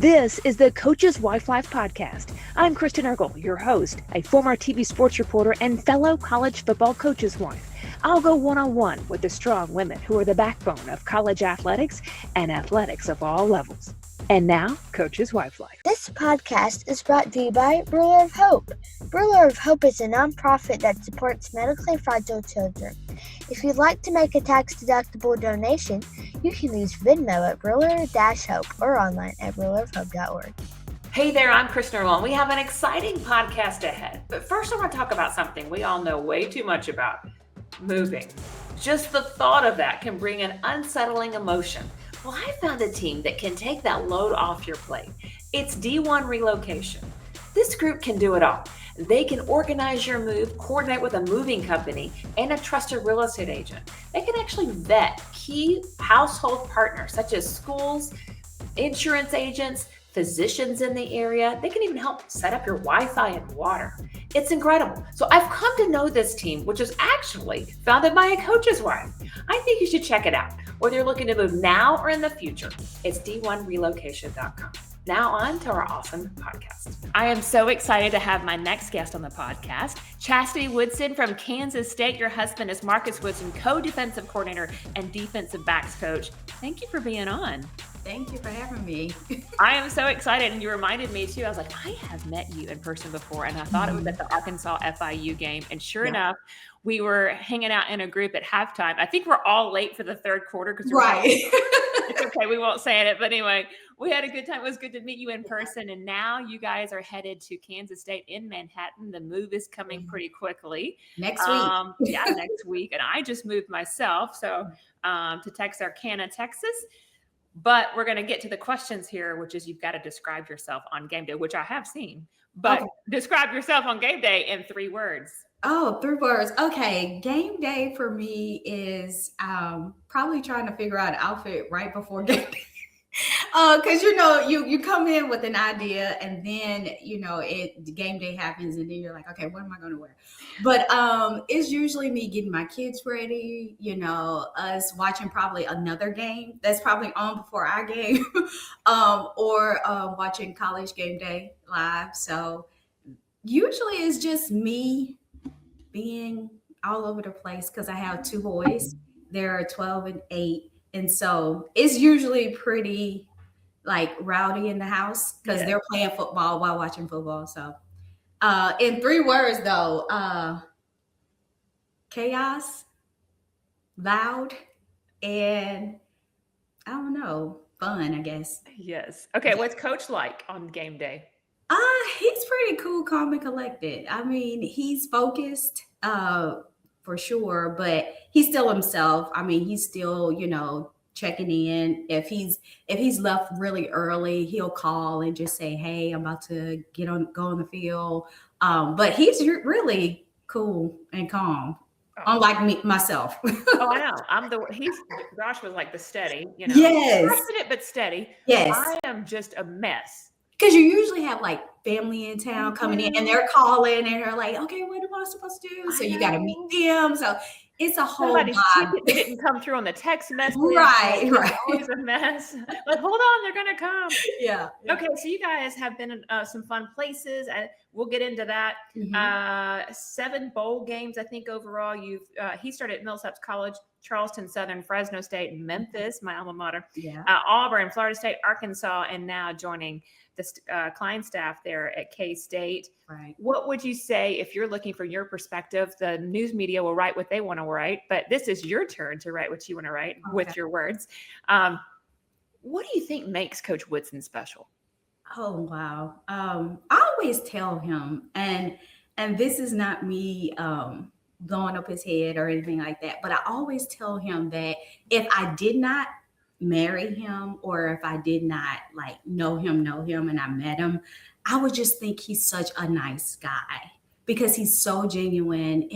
This is the Coach's Wife Life podcast. I'm Kristen Eargle, your host, a former TV sports reporter and fellow college football coach's wife. I'll go one-on-one with the strong women who are the backbone of college athletics and athletics of all levels. And now, Coach's Wife Life. This podcast is brought to you by Ruler of Hope. Ruler of Hope is a nonprofit that supports medically fragile children. If you'd like to make a tax-deductible donation, you can use Venmo at Ruler-Hope or online at rulerofhope.org. Hey there, I'm Kristen Eargle, and we have an exciting podcast ahead. But first, I want to talk about something we all know way too much about: moving. Just the thought of that can bring an unsettling emotion. Well, I found a team that can take that load off your plate. It's D1 Relocation. This group can do it all. They can organize your move, coordinate with a moving company, and a trusted real estate agent. They can actually vet key household partners such as schools, insurance agents, physicians in the area. They can even help set up your Wi-Fi and water. It's incredible. So I've come to know this team, which is actually founded by a coach's wife. I think you should check it out. Whether you're looking to move now or in the future, it's d1relocation.com. Now on to our awesome podcast. I am so excited to have my next guest on the podcast, Chastity Woodson from Kansas State. Your husband is Marcus Woodson, co-defensive coordinator and defensive backs coach. Thank you for being on. Thank you for having me. I am so excited. And you reminded me too, I was like, I have met you in person before. And I thought it was at the Arkansas FIU game. And sure enough, we were hanging out in a group at halftime. I think we're all late for the third quarter because it's okay, we won't say it. But anyway, we had a good time. It was good to meet you in person. And now you guys are headed to Kansas State in Manhattan. The move is coming pretty quickly. Next week. Next week. And I just moved myself. So to Texarkana, Texas. But we're going to get to the questions here, which is you've got to describe yourself on game day, which I have seen. But describe yourself on game day in 3 words. Oh, 3 words. Okay. Game day for me is probably trying to figure out an outfit right before game day. Because, you come in with an idea and then, the game day happens and then you're like, okay, what am I going to wear? But it's usually me getting my kids ready, us watching probably another game that's probably on before our game or watching College Game Day live. So usually it's just me being all over the place because I have 2 boys. They're 12 and 8. And so it's usually pretty rowdy in the house because they're playing football while watching football. So in 3 words though, chaos, loud, and I don't know, fun, I guess. Yes. Okay. What's Coach like on game day? He's pretty cool, calm, and collected. I mean, he's focused, for sure, but he's still himself. I mean, he's still, checking in. If he's left really early, he'll call and just say, "Hey, I'm about to go on the field." But he's really cool and calm, unlike myself. Oh, I know. Josh was like the steady, Yes, confident but steady. Yes, I am just a mess. Because you usually have family in town coming in and they're calling and they're like, okay, what am I supposed to do? So you got to meet them. So it's a whole Somebody's vibe. ticket didn't come through on the text message. Right. It's always a mess. Like, hold on, they're going to come. Yeah. Okay, so you guys have been in some fun places. We'll get into that. Mm-hmm. 7 bowl games, I think, overall. He started at Millsaps College, Charleston Southern, Fresno State, Memphis, my alma mater, Auburn, Florida State, Arkansas, and now joining the Klein staff there at K-State. Right. What would you say if you're looking from your perspective? The news media will write what they want to write, but this is your turn to write what you want to write with your words. What do you think makes Coach Woodson special? Oh, wow. I always tell him, and this is not me blowing up his head or anything like that, but I always tell him that if I did not marry him or if I did not know him and I met him, I would just think he's such a nice guy because he's so genuine.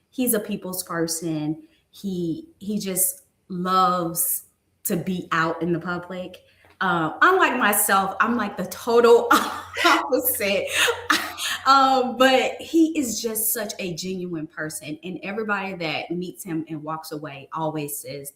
He's a people's person. He just loves to be out in the public. Unlike myself, I'm the total opposite. But he is just such a genuine person, and everybody that meets him and walks away always says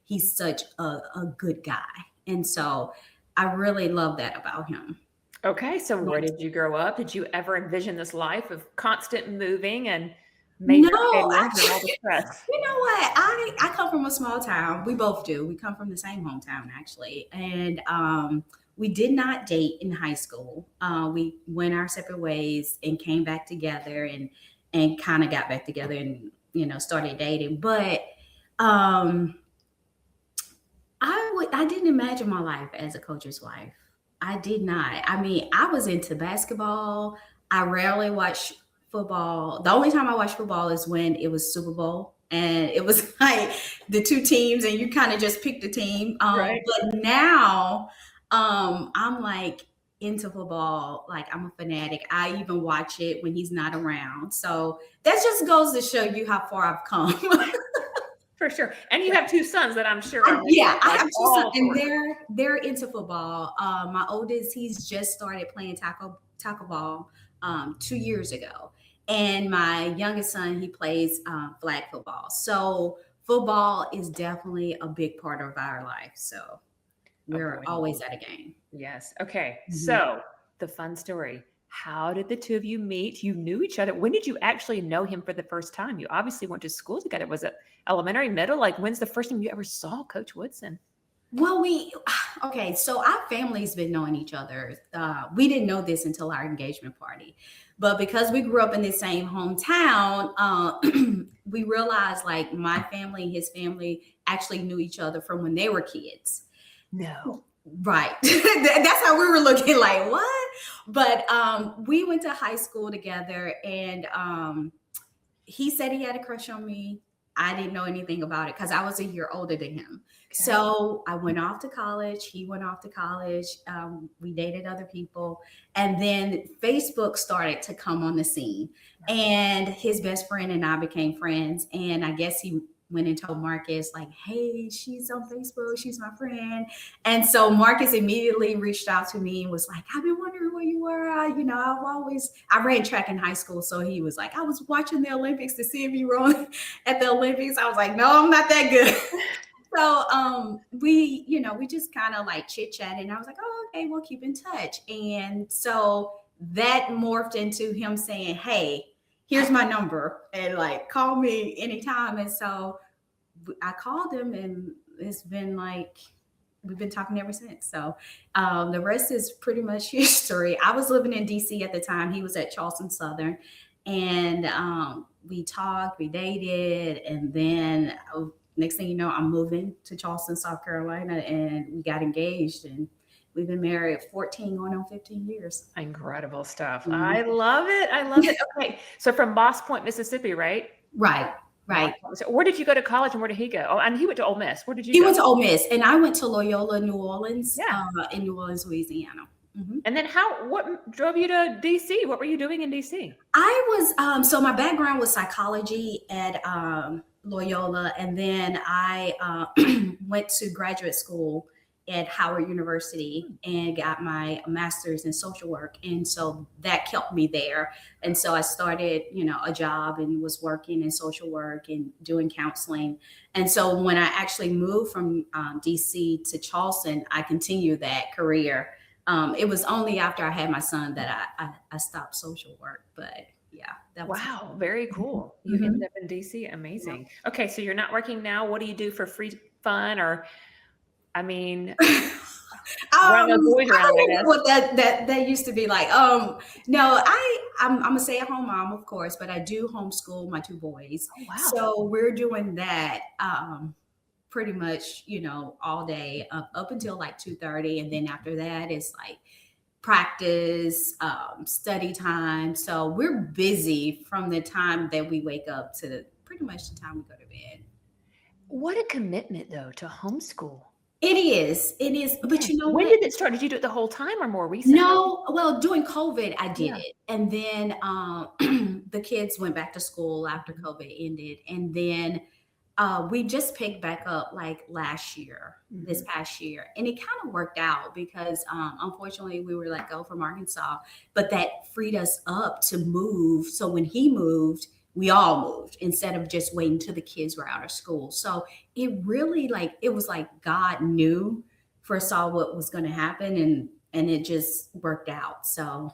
he's such a good guy. And so I really love that about him. Okay, so where Yes. did you grow up? Did you ever envision this life of constant moving and major No, stadiums and all the actually, stress? you know what? I come from a small town. We both do. We come from the same hometown, actually, and we did not date in high school. We went our separate ways and came back together, and kind of got back together, and started dating. But um, I didn't imagine my life as a coach's wife. I did not. I mean, I was into basketball. I rarely watch football. The only time I watch football is when it was Super Bowl and it was like the two teams and you kind of just pick the team. Right. But now I'm like into football. Like I'm a fanatic. I even watch it when he's not around. So that just goes to show you how far I've come. For sure. And you have two sons that I'm sure are Yeah, I like have two sons, all and sports. they're into football. My oldest, he's just started playing tackle ball 2 years ago, and my youngest son, he plays flag football. So football is definitely a big part of our life. So Oh we're boy. always at a game. Yes. Okay. Mhm. So the fun story. How did the two of you meet? You knew each other. When did you actually know him for the first time? You obviously went to school together. Was it elementary, middle? Like when's the first time you ever saw Coach Woodson? Well, okay, so our family's been knowing each other. We didn't know this until our engagement party, but because we grew up in the same hometown, we realized like my family and his family actually knew each other from when they were kids. No. Right. That's how we were looking like, what? But we went to high school together, and he said he had a crush on me. I didn't know anything about it because I was a year older than him. Okay. So I went off to college. He went off to college. We dated other people. And then Facebook started to come on the scene. And his best friend and I became friends. And I guess he went and told Marcus, like, hey, she's on Facebook. She's my friend. And so Marcus immediately reached out to me and was like, I've been wondering where you were. I ran track in high school. So he was like, I was watching the Olympics to see if you were on at the Olympics. I was like, no, I'm not that good. So we just kind of like chit chatted, and I was like, oh, okay, we'll keep in touch. And so that morphed into him saying, hey, here's my number, and like call me anytime. And so I called him, and it's been like we've been talking ever since. So the rest is pretty much history. I was living in DC at the time. He was at Charleston Southern, and we talked, we dated, and then next thing you know, I'm moving to Charleston, South Carolina, and we got engaged, and we've been married 14 going on 15 years. Incredible stuff. Mhm. I love it. I love it. Okay. So from Boss Point, Mississippi, right? Right. So where did you go to college and where did he go? Oh, and he went to Ole Miss. Where did you He go? went to Ole Miss, and I went to Loyola, New Orleans, Yeah. in New Orleans, Louisiana. Mhm. And then what drove you to DC? What were you doing in DC? I was, so my background was psychology at Loyola, and then I went to graduate school at Howard University and got my master's in social work. And so that kept me there. And so I started, a job and was working in social work and doing counseling. And so when I actually moved from DC to Charleston, I continued that career. It was only after I had my son that I stopped social work. But yeah, that was Wow, very cool. You Mhm. ended up in DC. Amazing. Okay, so you're not working now. What do you do for free fun? Or, I mean, run those boys I around, I don't guess. know what that used to be like. No, I'm a stay-at-home mom, of course, but I do homeschool my two boys. Oh, wow. So we're doing that pretty much, all day up until like 2:30, and then after that it's like practice, study time. So we're busy from the time that we wake up to pretty much the time we go to bed. What a commitment, though, to homeschool. It is. But you know When what? did it start? Did you do it the whole time or more recently? No, well, during COVID, I did Yeah. it. And then the kids went back to school after COVID ended. And then we just picked back up like last year, this past year. And it kind of worked out because unfortunately we were let go from Arkansas, but that freed us up to move. So when he moved, we all moved instead of just waiting till the kids were out of school. So it really it was like God knew foresaw what was going to happen, and it just worked out. So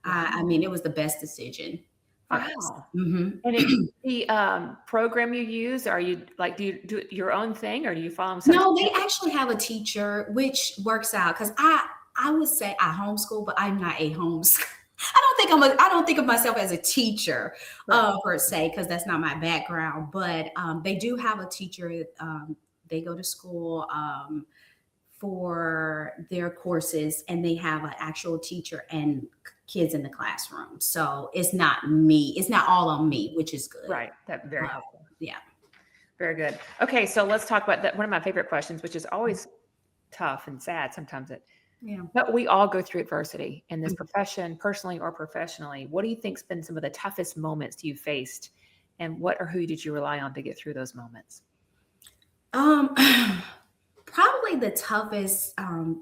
I mean, it was the best decision for us. Wow. Mhm. And it, the program you use, are you like, do you do your own thing or do you follow some? No, they actually have a teacher, which works out because I would say I homeschool, but I'm not a homeschool. I don't think of myself as a teacher per se, because that's not my background. But they do have a teacher. They go to school for their courses, and they have an actual teacher and kids in the classroom. So it's not me. It's not all on me, which is good. Right. That's very helpful. Yeah. Very good. Okay. So let's talk about that. One of my favorite questions, which is always tough and sad sometimes, but we all go through adversity in this profession, personally or professionally. What do you think's been some of the toughest moments you faced, and what or who did you rely on to get through those moments? Probably the toughest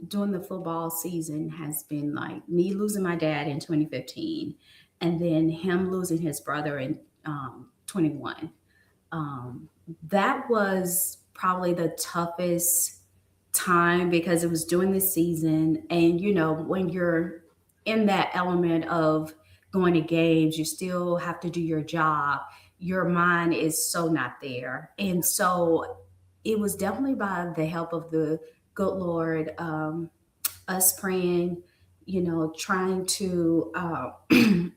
during the football season has been like me losing my dad in 2015, and then him losing his brother in 21. That was probably the toughest time because it was during the season, and when you're in that element of going to games, you still have to do your job. Your mind is so not there, and so it was definitely by the help of the good Lord, us praying, trying to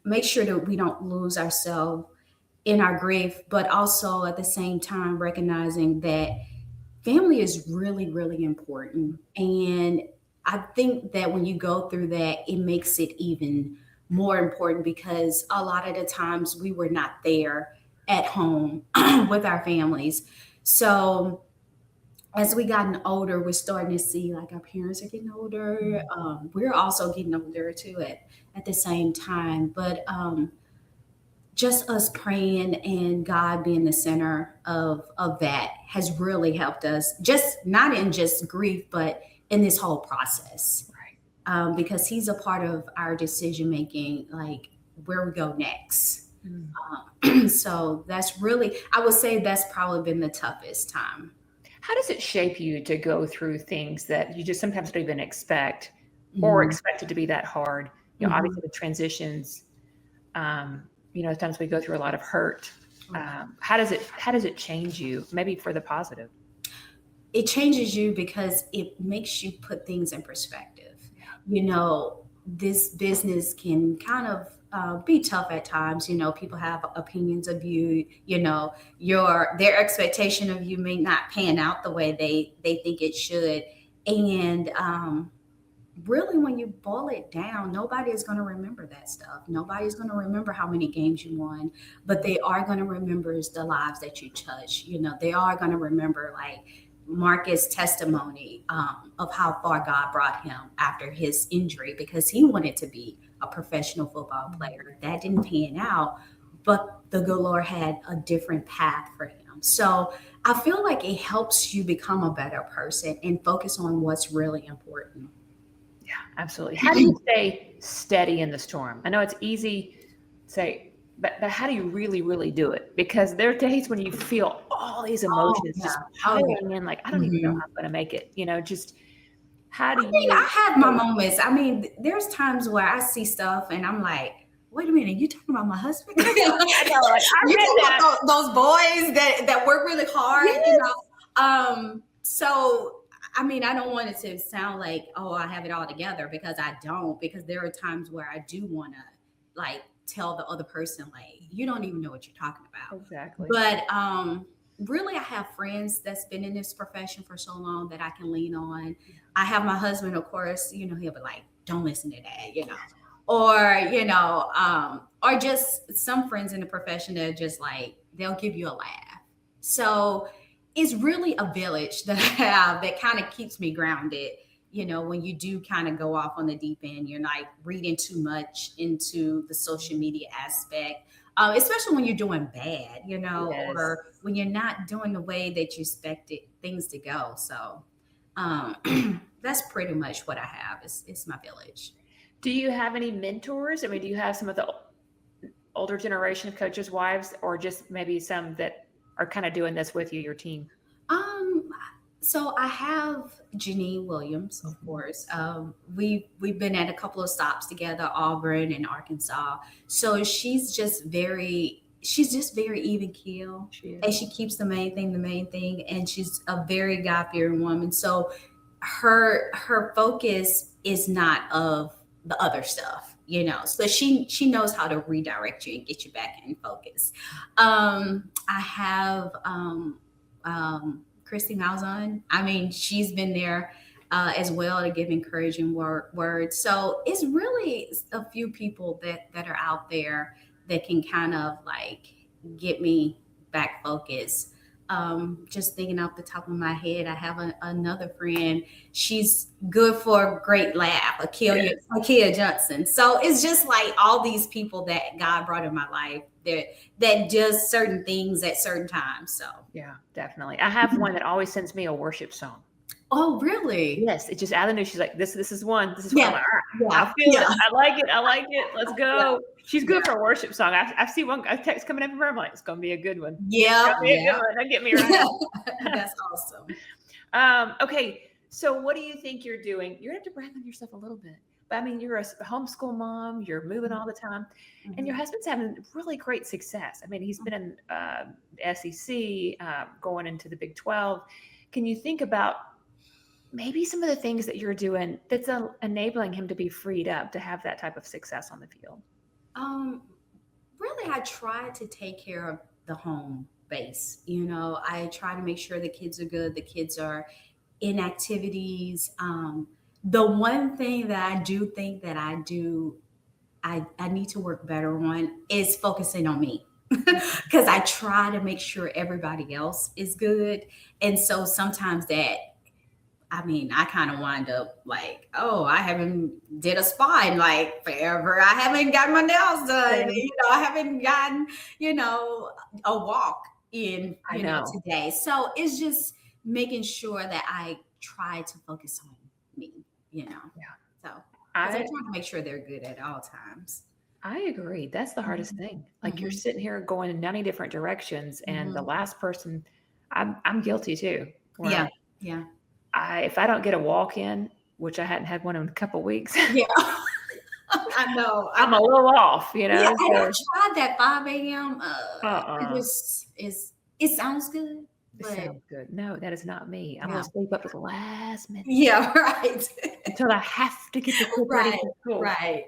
make sure that we don't lose ourselves in our grief, but also at the same time recognizing that family is really, really important. And I think that when you go through that, it makes it even more important because a lot of the times we were not there at home with our families. So as we gotten older, we're starting to see like our parents are getting older. We're also getting older too at the same time. But just us praying and God being the center of that has really helped us, just not in just grief, but in this whole process. Right. Because he's a part of our decision making, like where we go next. So that's really, I would say that's probably been the toughest time. How does it shape you to go through things that you just sometimes don't even expect or expect it to be that hard? Obviously the transitions, sometimes we go through a lot of hurt. How does it change you? Maybe for the positive. It changes you because it makes you put things in perspective. This business can kind of be tough at times. People have opinions of you. Their expectation of you may not pan out the way they think it should. And really, when you boil it down, nobody is going to remember that stuff. Nobody's going to remember how many games you won, but they are going to remember the lives that you touch. They are going to remember like Marcus' testimony of how far God brought him after his injury, because he wanted to be a professional football player. That didn't pan out, but the good Lord had a different path for him. So I feel like it helps you become a better person and focus on what's really important. Yeah, absolutely. How do you stay steady in the storm? I know it's easy to say, but how do you really, really do it? Because there are days when you feel all these emotions just piling in, like, I don't even know how I'm going to make it. Just how do you? I have my moments. I mean, there's times where I see stuff and I'm like, wait a minute, you talking about my husband? I know, like, you talking about those boys that work really hard, Yes. So, I mean, I don't want it to sound like, oh, I have it all together, because I don't, because there are times where I do want to like tell the other person, like, you don't even know what you're talking about. Exactly. But really, I have friends that's been in this profession for so long that I can lean on. I have my husband, of course, he'll be like, don't listen to that, or just some friends in the profession that are just like, they'll give you a laugh. So it's really a village that I have that kind of keeps me grounded. When you do kind of go off on the deep end, you're like reading too much into the social media aspect, especially when you're doing bad, Yes. or when you're not doing the way that you expected things to go. So that's pretty much what I have. It's my village. Do you have any mentors? I mean, do you have some of the older generation of coaches' wives, or just maybe some that are kind of doing this with you, your team? So I have Janine Williams, of course. We've been at a couple of stops together, Auburn and Arkansas. So she's just very even keel, She and is. she keeps the main thing, and she's a very God fearing woman. So her focus is not of the other stuff, So she knows how to redirect you and get you back in focus. I have Christy Malzahn. I mean, she's been there as well to give encouraging words. So it's really a few people that are out there that can kind of like get me back focused. Just thinking off the top of my head, I have another friend. She's good for a great laugh, Akia Johnson. So it's just like all these people that God brought in my life that does certain things at certain times. So Yeah, definitely. I have one that always sends me a worship song. oh, really? Yes, it just out of the new. She's like, this is one. This is Yeah. one. I'm like, all right, Yeah. I feel Yeah. it. I like it. I like it. Let's go. She's good for a worship song. I see a text coming in from her. I'm like, it's gonna be a good one. Yeah. It's gonna be a good one. Don't get me right. That's awesome. Okay, so what do you think you're doing? You're gonna have to brag on yourself a little bit. But I mean, you're a homeschool mom. You're moving all the time, and your husband's having really great success. I mean, he's been in SEC, going into the Big 12. Can you think about maybe some of the things that you're doing that's enabling him to be freed up to have that type of success on the field? Really, I try to take care of the home base. I try to make sure the kids are good. The kids are in activities. The one thing that I do think that I need to work better on is focusing on me. Because I try to make sure everybody else is good. And so sometimes I kind of wind up like, oh, I haven't did a spa in like forever. I haven't gotten my nails done. I haven't gotten, a walk in, today. So it's just making sure that I try to focus on me, Yeah. So I try to make sure they're good at all times. I agree. That's the hardest thing. Like you're sitting here going in 90 different directions, and the last person, I'm guilty too. Yeah. If I don't get a walk in, which I hadn't had one in a couple of weeks, yeah, I know I'm a little off. Yeah, I tried that 5 a.m. It sounds good. It sounds good. No, that is not me. I'm gonna sleep up to the last minute. Yeah, right. Until I have to get the kid ready for school. Right.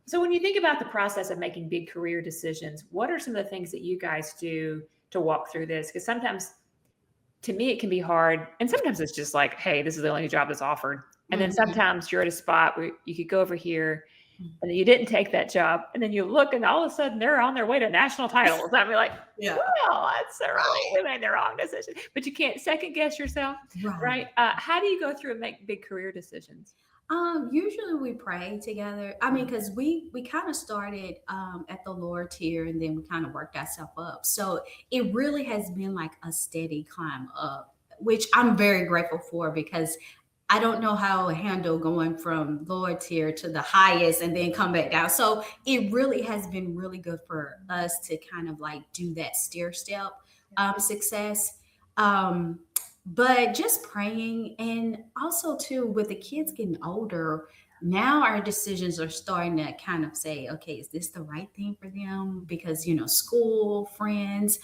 So when you think about the process of making big career decisions, what are some of the things that you guys do to walk through this? Because sometimes, to me, it can be hard. And sometimes it's just like, hey, this is the only job that's offered. And then sometimes you're at a spot where you could go over here and then you didn't take that job. And then you look and all of a sudden they're on their way to national titles. And I'm like, well, we made the wrong decision. But you can't second guess yourself, right? How do you go through and make big career decisions? Usually we pray together. I mean, because we kind of started at the lower tier and then we kind of worked ourselves up. So it really has been like a steady climb up, which I'm very grateful for because I don't know how to handle going from lower tier to the highest and then come back down. So it really has been really good for us to kind of like do that stair step success. But just praying, and also too with the kids getting older, now our decisions are starting to kind of say, okay, is this the right thing for them? Because school, friends.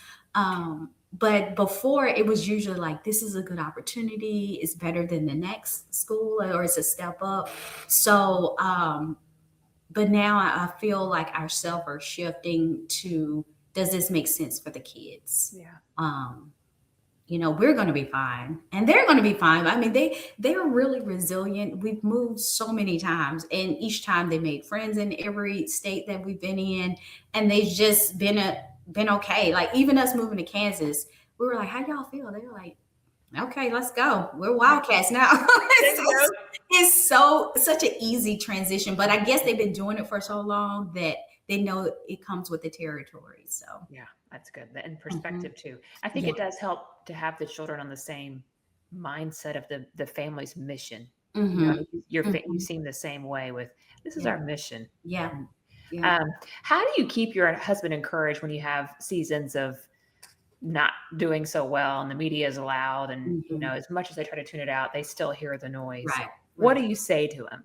But before it was usually like, this is a good opportunity. It's better than the next school, or it's a step up. So, but now I feel like ourselves are shifting to, does this make sense for the kids? Yeah. We're going to be fine and they're going to be fine. I mean, they're really resilient. We've moved so many times, and each time they made friends in every state that we've been in, and they've just been okay. Like even us moving to Kansas, we were like, how y'all feel? They were like, okay, let's go. We're Wildcats now. It's such an easy transition, but I guess they've been doing it for so long that they know it comes with the territory. So yeah, that's good. And perspective too. I think it does help to have the children on the same mindset of the family's mission. You seem the same way with, this is our mission. Yeah. How do you keep your husband encouraged when you have seasons of not doing so well and the media is loud and, Mhm. as much as they try to tune it out, they still hear the noise. Right, What right. do you say to him?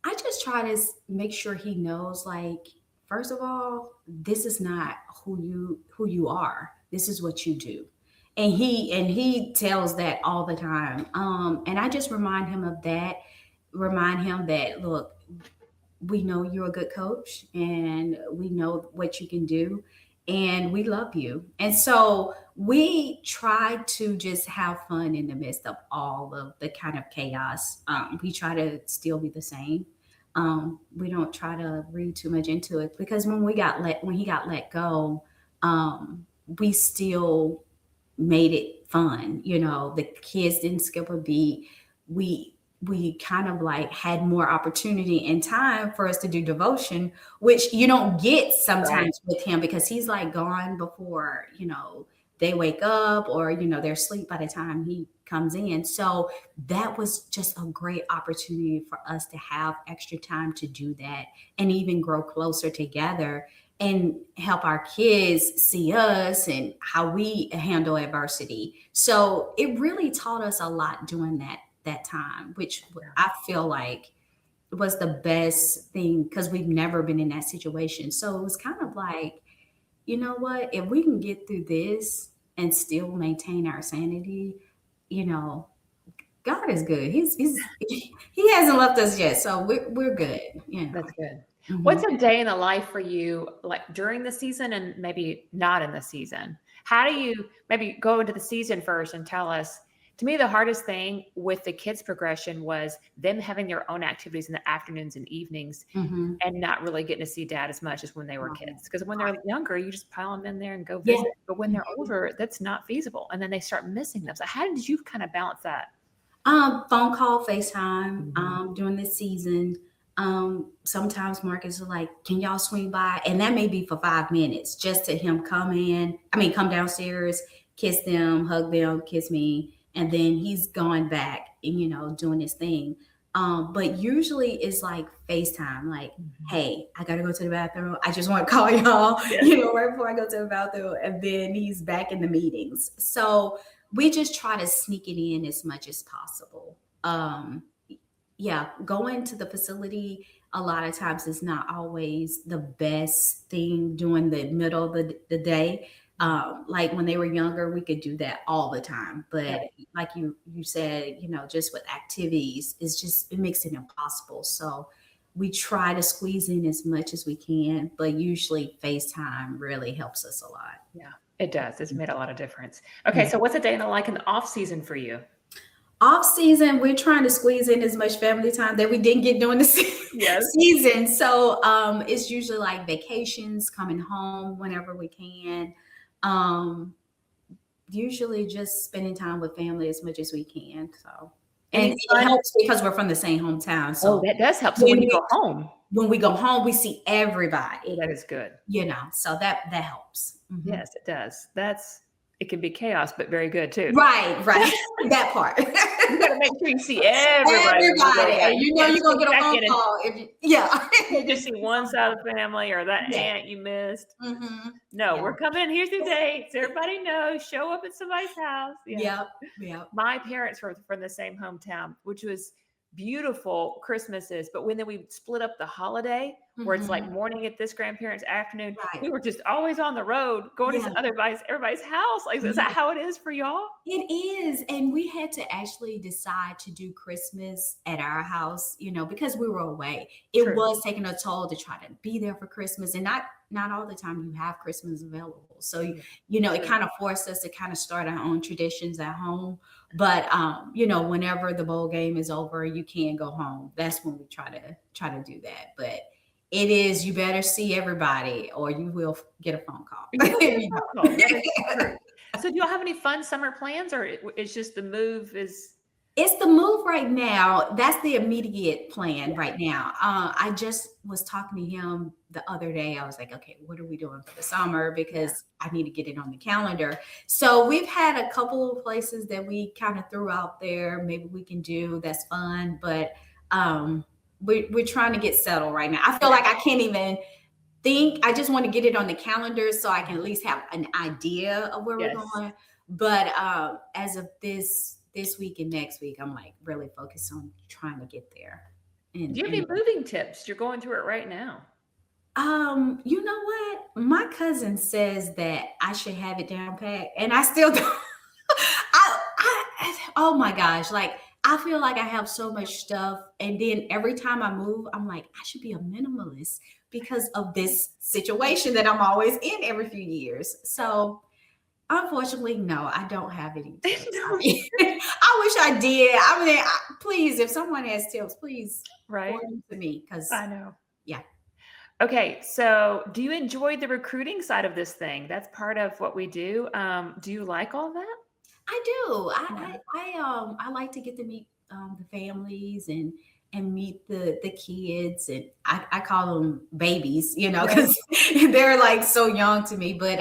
I just try to make sure he knows, like, first of all, this is not who you are. This is what you do. And he tells that all the time. And I just remind him of that, remind him that, look, we know you're a good coach and we know what you can do and we love you. And so we try to just have fun in the midst of all of the kind of chaos. We try to still be the same. We don't try to read too much into it because when he got let go, we still made it fun. The kids didn't skip a beat. We kind of like had more opportunity and time for us to do devotion, which you don't get Right. sometimes with him because he's like gone before, they wake up or, they're asleep by the time he comes in. So that was just a great opportunity for us to have extra time to do that and even grow closer together and help our kids see us and how we handle adversity. So it really taught us a lot doing that time, which I feel like was the best thing because we've never been in that situation. So it was kind of like, you know what, if we can get through this and still maintain our sanity, you know, God is good. He hasn't left us yet, so we're good. That's good. What's Mhm. a day in the life for you, like during the season and maybe not in the season? How do you maybe go into the season first and tell us? To me, the hardest thing with the kids' progression was them having their own activities in the afternoons and evenings Mhm. and not really getting to see dad as much as when they were Right. kids. Because when they're younger, you just pile them in there and go Yeah. visit. But when they're Mhm. older, that's not feasible. And then they start missing them. So, how did you kind of balance that? Phone call, FaceTime, Mhm. during the season. Sometimes Marcus is like, can y'all swing by? And that may be for 5 minutes, just to him come downstairs, kiss them, hug them, kiss me, and then he's going back and, doing his thing. But usually it's like FaceTime, like, Mhm. hey, I gotta go to the bathroom. I just want to call y'all, Yes. right before I go to the bathroom. And then he's back in the meetings. So we just try to sneak it in as much as possible. Yeah, going to the facility a lot of times is not always the best thing during the middle of the day. Like when they were younger, we could do that all the time. But Right. like you said, just with activities, it makes it impossible. So we try to squeeze in as much as we can, but usually FaceTime really helps us a lot. Yeah, it does. It's made a lot of difference. Okay, so what's a day in the like in the off season for you? Off season, we're trying to squeeze in as much family time that we didn't get during the Yes. season. So it's usually like vacations, coming home whenever we can. Um, Usually just spending time with family as much as we can. So, and Any it fun? helps because we're from the same hometown. Oh, So that does help. So when when you we go home, when we go home, we see oh, everybody. that is good. So that helps. Mhm. Yes, it does. It can be chaos, but very good too. Right, right. That part. You got to make sure you see everybody when you go Everybody, back. and You can't you're gonna sneak get a back phone in and call if you, yeah. you just see one side of the family or that Yeah. aunt you missed. Mm-hmm. No, Yeah. we're coming. Here's the dates. Everybody knows. Show up at somebody's house. Yeah. Yep. Yep. My parents were from the same hometown, which was beautiful Christmases. But when then we split up the holiday, where it's like Mm-hmm. morning at this grandparents, afternoon, Right. we were just always on the road going Yeah. to everybody's house. Like, is that Yeah. how it is for y'all? It is. And we had to actually decide to do Christmas at our house, because we were away. It True. was taking a toll to try to be there for Christmas. And not all the time you have Christmas available. So, Yeah. it True. kind of forced us to kind of start our own traditions at home. But whenever the bowl game is over, you can go home. That's when we try to do that. But it is, you better see everybody or you will get a phone call. You will get a phone call. That is true. So, do y'all have any fun summer plans, or it's just the move is? It's the move right now. That's the immediate plan Yeah. right now. I just was talking to him the other day. I was like, okay, what are we doing for the summer? Because I need to get it on the calendar. So we've had a couple of places that we kind of threw out there. Maybe we can do that's fun, but we're trying to get settled right now. I feel like I can't even think. I just want to get it on the calendar so I can at least have an idea of where we're Yes. going. But as of this week and next week, I'm like really focused on trying to get there. And, Do you have any moving tips? You're going through it right now. you know what? My cousin says that I should have it down pat, and I still don't. Oh my gosh, like I feel like I have so much stuff, and then every time I move, I'm like, I should be a minimalist because of this situation that I'm always in every few years. So unfortunately, no, I don't have any tips. I wish I did. I mean, please, if someone has tips, please forward them to me, because I know. Yeah. Okay, so do you enjoy the recruiting side of this thing? That's part of what we do. Do you like all that? I do. I like to get to meet the families and meet the kids, and I call them babies, because they're like so young to me. But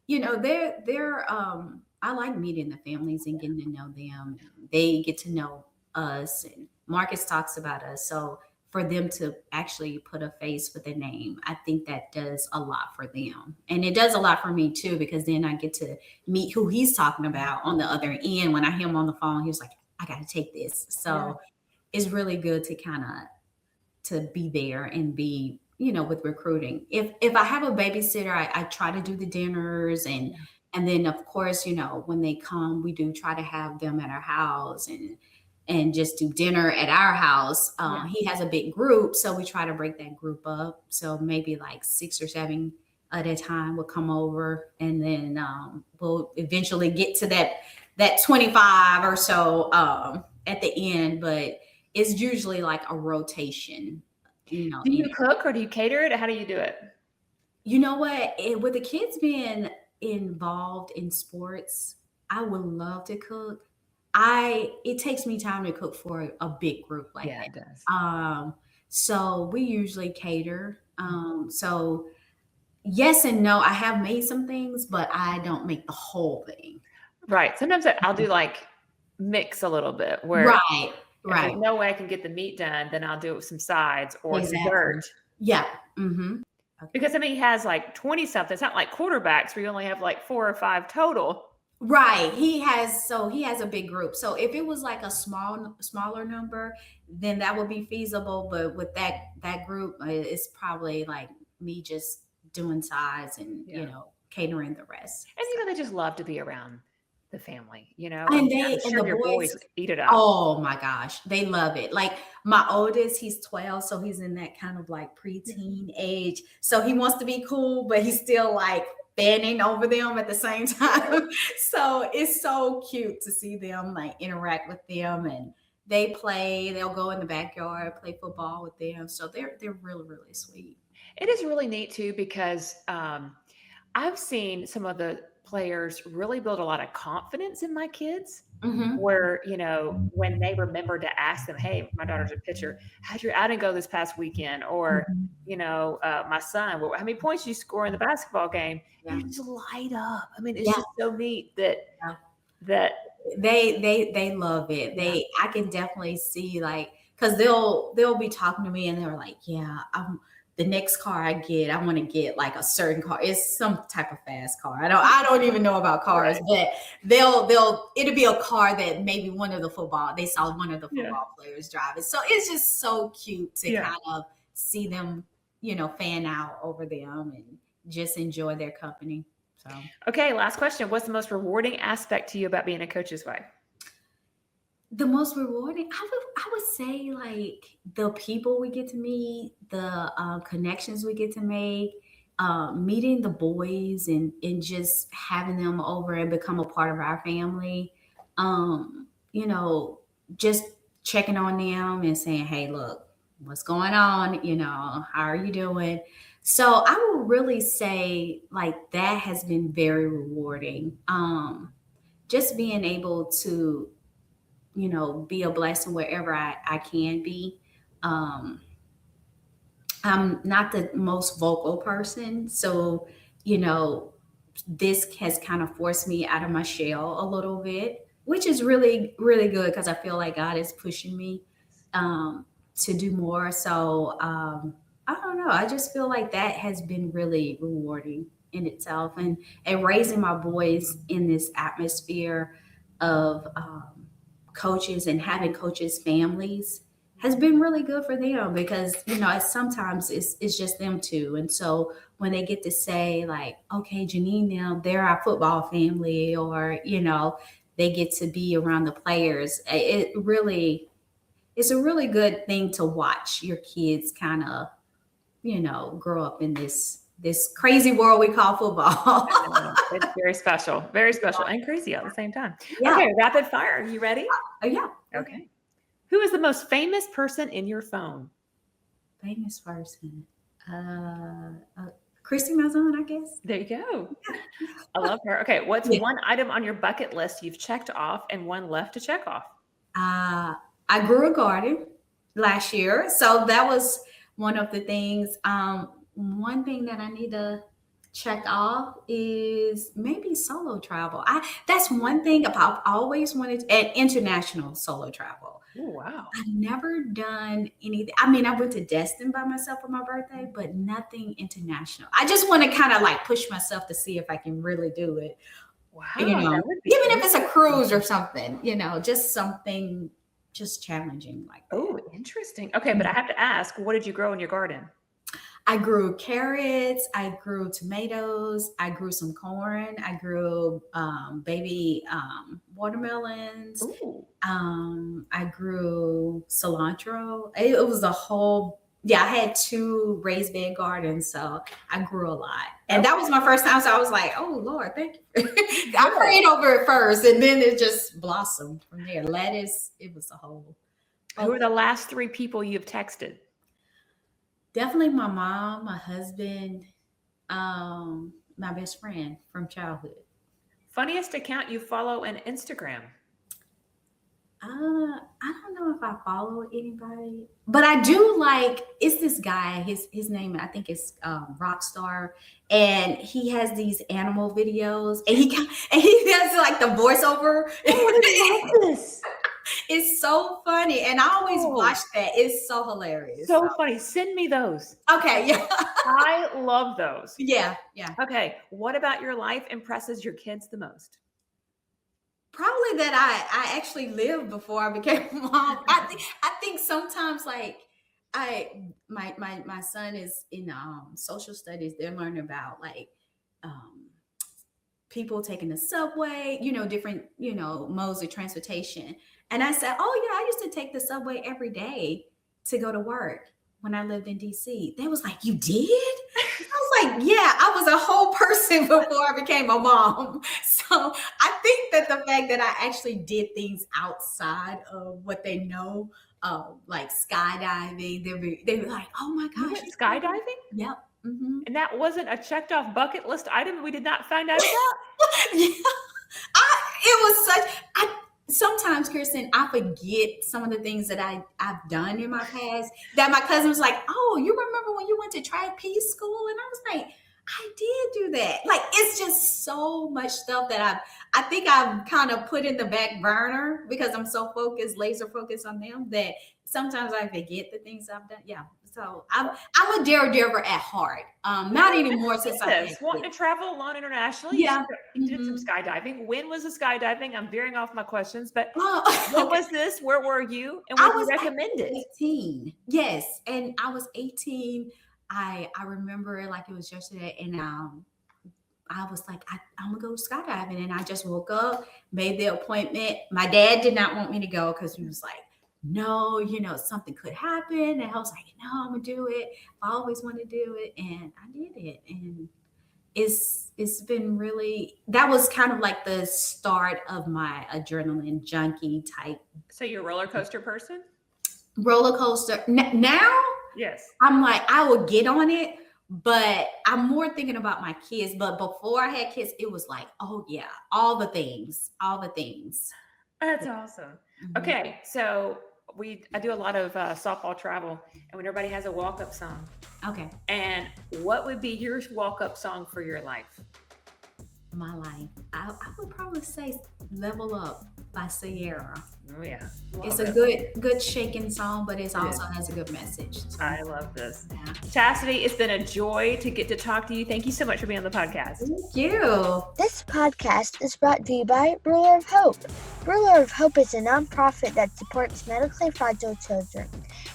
they're I like meeting the families and getting to know them. They get to know us, and Marcus talks about us. So for them to actually put a face with a name, I think that does a lot for them. And it does a lot for me too, because then I get to meet who he's talking about on the other end. When I hear him on the phone, he was like, I got to take this. So it's really good to kind of to be there and be, with recruiting. If I have a babysitter, I try to do the dinners, and then of course, when they come, we do try to have them at our house and just do dinner at our house. He has a big group, so we try to break that group up. So maybe like 6 or 7 at a time will come over, and then we'll eventually get to that 25 or so at the end. But it's usually like a rotation. Do you cook or do you cater it? How do you do it? You know what? With the kids being involved in sports, I would love to cook. It takes me time to cook for a big group like that. It does. So we usually cater. So yes and no. I have made some things, but I don't make the whole thing. Right. Sometimes I'll do like mix a little bit where right. If there's no way I can get the meat done, then I'll do it with some sides or dessert. Yeah. Mm-hmm. Okay. Because he has like 20 something. It's not like quarterbacks where you only have like 4 or 5 total. Right. He has a big group. So if it was like a smaller number, then that would be feasible. But with that group, it's probably like me just doing sides and catering the rest. And they just love to be around the family, and your boys eat it up. Oh my gosh, they love it. Like my oldest, he's 12, so he's in that kind of like preteen age. So he wants to be cool, but he's still like fanning over them at the same time. So it's so cute to see them like interact with them, and they'll go in the backyard, play football with them. So they're really, really sweet. It is really neat too, because I've seen some of the players really build a lot of confidence in my kids, where, when they remember to ask them, hey, my daughter's a pitcher, how'd your outing go this past weekend? Or, my son, how many points did you score in the basketball game? You just light up. I mean, it's just so neat that they love it. I can definitely see, like, because they'll be talking to me and they're like, the next car I get, I want to get like a certain car. It's some type of fast car. I don't even know about cars, but it'll be a car that maybe they saw one of the football players driving. So it's just so cute to kind of see them, fan out over them and just enjoy their company. So, okay. Last question. What's the most rewarding aspect to you about being a coach's wife? The most rewarding, I would say, like the people we get to meet, the connections we get to make, meeting the boys and just having them over and become a part of our family. Just checking on them and saying, hey, look, what's going on? How are you doing? So I would really say like that has been very rewarding. Just being able to be a blessing wherever I can be. I'm not the most vocal person. So, this has kind of forced me out of my shell a little bit, which is really, really good because I feel like God is pushing me to do more. So I don't know. I just feel like that has been really rewarding in itself, and raising my boys in this atmosphere of coaches and having coaches' families has been really good for them because sometimes it's just them two, and so when they get to say like, okay, Janine, now they're our football family, or they get to be around the players, it's a really good thing to watch your kids kind of grow up in this crazy world we call football. It's very special and crazy at the same time. Yeah. Okay, rapid fire. Are you ready? Yeah. Okay. Who is the most famous person in your phone? Famous person. Christy Malzahn, I guess. There you go. I love her. Okay, what's one item on your bucket list you've checked off and one left to check off? I grew a garden last year, so that was one of the things. One thing that I need to check off is maybe solo travel. That's one thing I've always wanted, and international solo travel. Oh, wow. I've never done anything. I mean, I went to Destin by myself for my birthday, but nothing international. I just want to kind of like push myself to see if I can really do it. Wow. Even if it's a cruise or something, just something just challenging like that. Oh, interesting. Okay, but I have to ask, what did you grow in your garden? I grew carrots, I grew tomatoes, I grew some corn, I grew baby watermelons. Ooh. I grew cilantro. It was a whole, I had 2 raised bed gardens, so I grew a lot. And that was my first time, so I was like, oh, Lord, thank you. I prayed over it first, and then it just blossomed from there. Lettuce, it was a whole. Who are the last 3 people you've texted? Definitely my mom, my husband, my best friend from childhood. Funniest account you follow on Instagram? I don't know if I follow anybody, but I do like, it's this guy, his name, I think is Rockstar, and he has these animal videos, and he does like the voiceover. I love this. It's so funny, and I always watch that. It's so hilarious. So funny. Send me those. Okay, yeah. I love those. Yeah. Okay, what about your life impresses your kids the most? Probably that I actually lived before I became a mom. I think sometimes like my son is in social studies. They're learning about like people taking the subway, different modes of transportation. And I said, oh yeah, I used to take the subway every day to go to work when I lived in DC. They was like, you did? I was like, yeah, I was a whole person before I became a mom. So I think that the fact that I actually did things outside of what they know, like skydiving, they'd be like, oh my gosh. You went skydiving? Yep. Mm-hmm. And that wasn't a checked off bucket list item we did not find out about? Yeah. It was such, sometimes, Kristen, I forget some of the things that I've done in my past, that my cousin was like, oh, you remember when you went to trapeze school? And I was like, I did do that. Like, it's just so much stuff that I think I've kind of put in the back burner because I'm so laser focused on them, that sometimes I forget the things I've done. Yeah. So I'm a daredevil at heart. Not anymore since I wanting to travel alone internationally. Yeah. You did some skydiving. When was the skydiving? I'm veering off my questions, but what was this? Where were you? And what was recommended? 18. Yes. And I was 18. I remember it like it was yesterday. And I was like, I'm gonna go skydiving. And I just woke up, made the appointment. My dad did not want me to go because he was like, no, something could happen. And I was like, no, I'm gonna do it. I always want to do it. And I did it. And it's been really, that was kind of like the start of my adrenaline junkie type. So you're a roller coaster person? Roller coaster. Now, yes. I'm like, I will get on it, but I'm more thinking about my kids. But before I had kids, it was like, oh yeah, all the things. That's awesome. Mm-hmm. Okay, so I do a lot of softball travel, and when everybody has a walk-up song. Okay. And what would be your walk-up song for your life? my life, I would probably say Level Up by Sierra. Oh yeah. It's Love a it. good shaking song, but it is. also has a good message. So, I love this. yeah. Chastity, it's been a joy to get to talk to you. Thank you so much for being on the podcast. Thank you. This podcast is brought to you by Ruler of Hope. Ruler of Hope is a nonprofit that supports medically fragile children.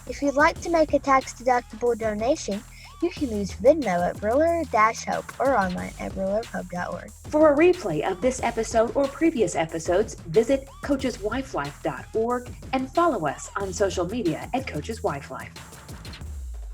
If you'd like to make a tax-deductible donation, you can use Venmo at Ruler-Hope or online at rulerofhope.org. For a replay of this episode or previous episodes, visit coacheswifelife.org and follow us on social media at Coaches Wife Life.